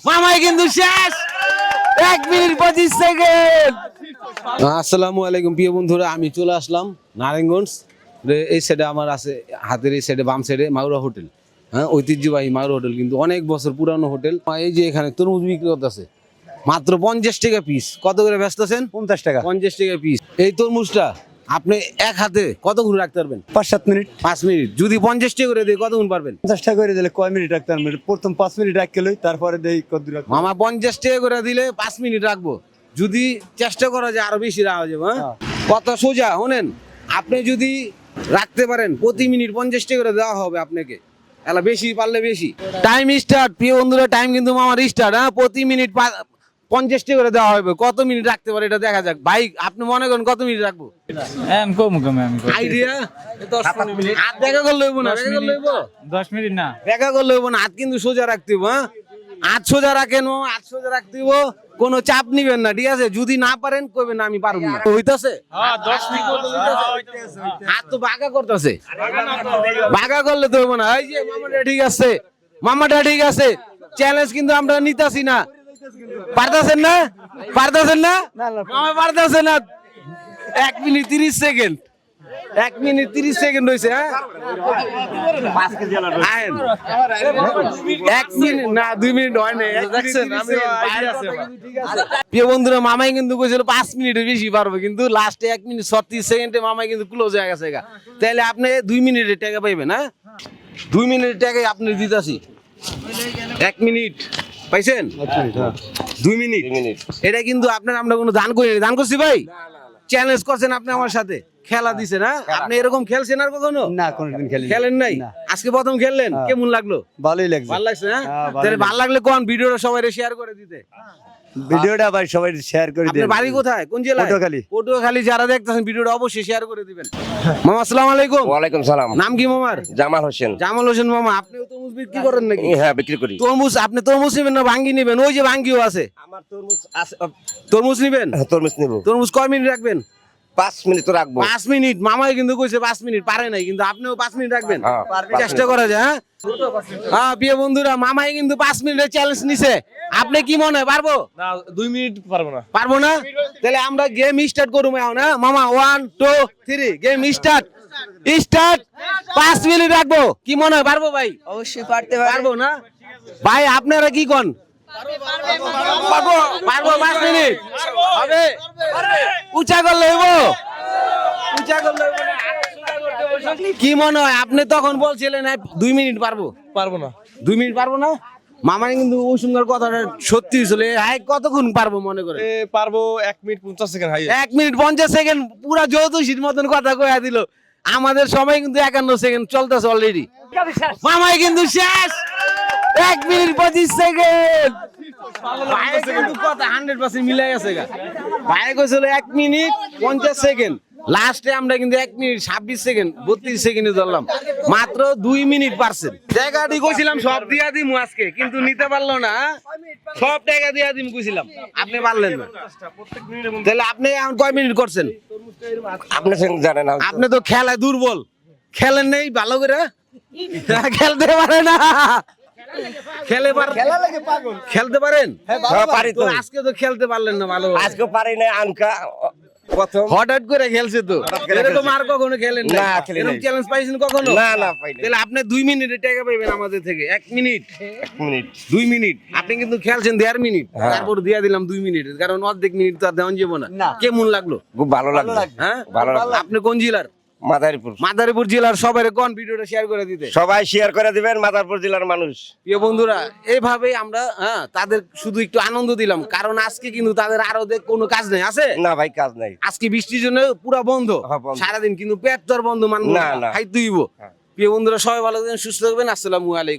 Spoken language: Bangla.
মামাই কিন্তু শেষ 1 মিনিট 25 সেকেন্ড। আসসালামু আলাইকুম প্রিয় বন্ধুরা, আমি চলে আসলাম নারায়ণগঞ্জ। এই সাইডে আমার আছে, হাতের এই সাইডে বাম সাইডে মাউরা হোটেল। হ্যাঁ, ঐতিহ্যবাহী মাউরা হোটেল, কিন্তু অনেক বছর পুরানো হোটেল। এই যে এখানে তরমুজ বিক্রি করতেছে মাত্র 50 টাকা পিস। কত করে ব্যস্ত আছেন? 50 টাকা। 50 টাকা পিস। এই তরমুজটা আপনি এক হাতে কতক্ষণ রাখতে পারবেন? 5-7 মিনিট। 5 মিনিট। যদি 50 টাকা করে দিই কতক্ষণ পারবেন? 50 টাকা করে দিলে কয় মিনিট রাখতে পারবেন? প্রথম 5 মিনিট রাখতে লই, তারপরে দেই কত রাখবো। মামা 50 টাকা করে দিলে 5 মিনিট রাখবো। যদি চেষ্টা করা যায় আরো বেশি রাখা যাবে। হ্যাঁ, কত সোজা শোনেন। আপনি যদি রাখতে পারেন প্রতি মিনিট 50 টাকা করে দেওয়া হবে আপনাকে। এলা বেশি পারলে বেশি। টাইম স্টার্ট প্রিয় বন্ধুরা, টাইম কিন্তু মামার স্টার্ট। হ্যাঁ, প্রতি মিনিট 50 টাকা করে দেওয়া হবে। কত মিনিট রাখতে পারে এটা দেখা যাক। ভাই আপনি মনে করেন কত মিনিট রাখবো? Idea 10 minute. হাত দেখা করলে হইব না, দেখা করলে হইব 10 মিনিট না, দেখা করলে হইব না। হাত কিন্তু সোজা রাখতে হইব। হ্যাঁ, হাত সোজা রাখেন, হাত সোজা রাখতে হইব। কোনো চাপ নিবেন না, ঠিক আছে? যদি না পারেন কইবেন না আমি পারবো না। হইতাছে? হ্যাঁ 10 মিনিট হাত তো বাঁকা করতেছে। বাঁকা করলে তো হইব না। এই যে মামাটা ঠিক আছে, মামাটা ঠিক আছে। চ্যালেঞ্জ কিন্তু আমরা নিতাছি না। পারতাছেন না? পারতাছেন না? মামা পারতাছে না। 1 মিনিট 30 সেকেন্ড। 1 মিনিট 30 সেকেন্ড হইছে। হ্যাঁ, 1 মিনিট না, 2 মিনিট হয় না। দেখছেন আমি আইডিয়া আছে। প্রিয় বন্ধুরা, মামাই কিন্তু কইছিল 5 মিনিটের বেশি পারবে, কিন্তু লাস্টে 1 মিনিট 36 সেকেন্ডে মামাই কিন্তু ক্লোজ হয়ে গেছে। তাহলে আপনি 2 মিনিটের টাকা পাইবেন। হ্যাঁ, 2 মিনিটের টাকাই আপনি দিতাছি। 1 মিনিট পাইছেন? 2 মিনিট। এটা কিন্তু আপনার আমরা কোনো দান করি, দান করছি ভাই। চ্যালেঞ্জ করছেন আপনি আমার সাথে, খেলা দিছেন। হ্যাঁ, আপনি এরকম খেলছেন আর কখনো? না, কোনদিন খেলি খেলেন নাই? আজকে প্রথম খেললেন, কেমন লাগলো? ভালোই লাগছে। ভালো লাগছে? হ্যাঁ, ভালোই তাহলে ভালো লাগলে কোন ভিডিওটা সবাই শেয়ার করে দিতে। ভিডিওটা ভাই সবাই শেয়ার করে দিন। আপনার বাড়ি কোথায়, কোন জেলায়? পটুয়াখালী। পটুয়াখালী। যারা দেখতেছেন ভিডিওটা অবশ্যই শেয়ার করে দিবেন। মামা আসসালামু আলাইকুম। ওয়ালাইকুম সালাম। নাম কি মামার? জামাল হোসেন। জামাল হোসেন। মামা আপনিও তরমুজ বিক্রি করেন নাকি? হ্যাঁ, বিক্রি করি। তরমুজ আপনি তরমুজ নেবেন না ভাঙ্গি নেবেন? ওই যে ভাঙ্গিও আছে। আমার তরমুজ আছে। তরমুজ নেবেন? তরমুজ নেব। তরমুজ কয় মিনিট রাখবেন? 5 মিনিট তো রাখবো। 5 মিনিট। মামাই কিন্তু কইছে 5 মিনিট, পারে নাই, কিন্তু আপনিও 5 মিনিট রাখবেন। হ্যাঁ, চেষ্টা করা যায়। হ্যাঁ, হ্যাঁ প্রিয় বন্ধুরা, মামাই কিন্তু 5 মিনিটের চ্যালেঞ্জ নিছে। আপনি কি মনে হয় পারবো? না, 2 মিনিট পারবো না। পারবো না? তাহলে আমরা গেম স্টার্ট করবো এখন। হ্যাঁ মামা, 1 2 3 গেম স্টার্ট। স্টার্ট। 5 মিনিট রাখবো। কি মনে হয় পারবো ভাই? অবশ্যই পারতে পারবো না ভাই? আপনারা কি কোন? পারবো। পারবো 5 মিনিট হবে। উঁচা করলে হইব, উঁচা করলে হইব না। কি মনে হয়? আপনি তখন বলছিলেন 2 মিনিট পারবো। পারবো না। 2 মিনিট পারবো না? মামা কিন্তু ওই সুন্দর কথাটা সত্যি ছিল। হাই কতক্ষণ পারবো মনে করে? পারবো 1 মিনিট 50 সেকেন্ড। হাই 1 মিনিট 50 সেকেন্ড। পুরা জ্যোতিষীর মতন কথা কইয়া দিল। আমাদের সময় কিন্তু 51 সেকেন্ড চলতেছে অলরেডি। মামাই কিন্তু শেষ 1 মিনিট 25 সেকেন্ড। ভাই কিন্তু কথা 100% মিলে গেছে। ভাই কইছিল 1 মিনিট 50 সেকেন্ড। লাস্টে আমরা কিন্তু 1 মিনিট 26 সেকেন্ড 32 সেকেন্ডে ধরলাম। মাত্র 2 মিনিট পারছেন। টাকাটি কইছিলাম সব দিয়া দিমু আজকে, কিন্তু নিতে পারলো না। সব টাকা দিয়া দিমু কইছিলাম, আপনি পারলেন না। তাহলে আপনি এখন কয় মিনিট করছেন? আপনি জানেন না। আপনি তো খেলায় দুর্বল, খেলেন নেই ভালো করে, খেলতে পারে না। খেলতে পারেন? হ্যাঁ, পারি তো। আজকে তো খেলতে পারলেন না ভালো। আজকে পারি না। আনকা প্রথম হঠাৎ করে খেলছে তো। এরকম আর কখনো খেলেন না, খেলি নাই। এরকম চ্যালেঞ্জ পাইছেন কখনো? না, না পাই না। তাহলে আপনি 2 মিনিটে টাকা পাইবেন আমাদের থেকে। 1 মিনিট 1 মিনিট 2 মিনিট। আপনি কিন্তু খেলছেন 1.5 মিনিট, তারপর দিয়া দিলাম 2 মিনিট, কারণ অর্ধেক মিনিট তো আর দেওয়া যাবে না। কেমন লাগলো? খুব ভালো লাগলো। হ্যাঁ, ভালো লাগলো। আপনি কোন জেলার? মাদারীপুর। মাদারীপুর জেলার। সবাই কোন ভিডিওটা শেয়ার করে দিতে। সবাই শেয়ার করে দিবেন, মাদারীপুর জেলার মানুষ। প্রিয় বন্ধুরা, এইভাবেই আমরা তাদের শুধু একটু আনন্দ দিলাম, কারণ আজকে কিন্তু তাদের আরো কোনো কাজ নেই আছে। না ভাই, কাজ নাই। আজকে বৃষ্টির জন্য পুরো বন্ধ বন্ধ। সারাদিন, কিন্তু পেট তো আর বন্ধ মানবো না, না। খাইতে হইব। প্রিয় বন্ধুরা, সবাই ভালো থাকবেন, সুস্থ থাকবেন। আসসালামু আলাইকুম।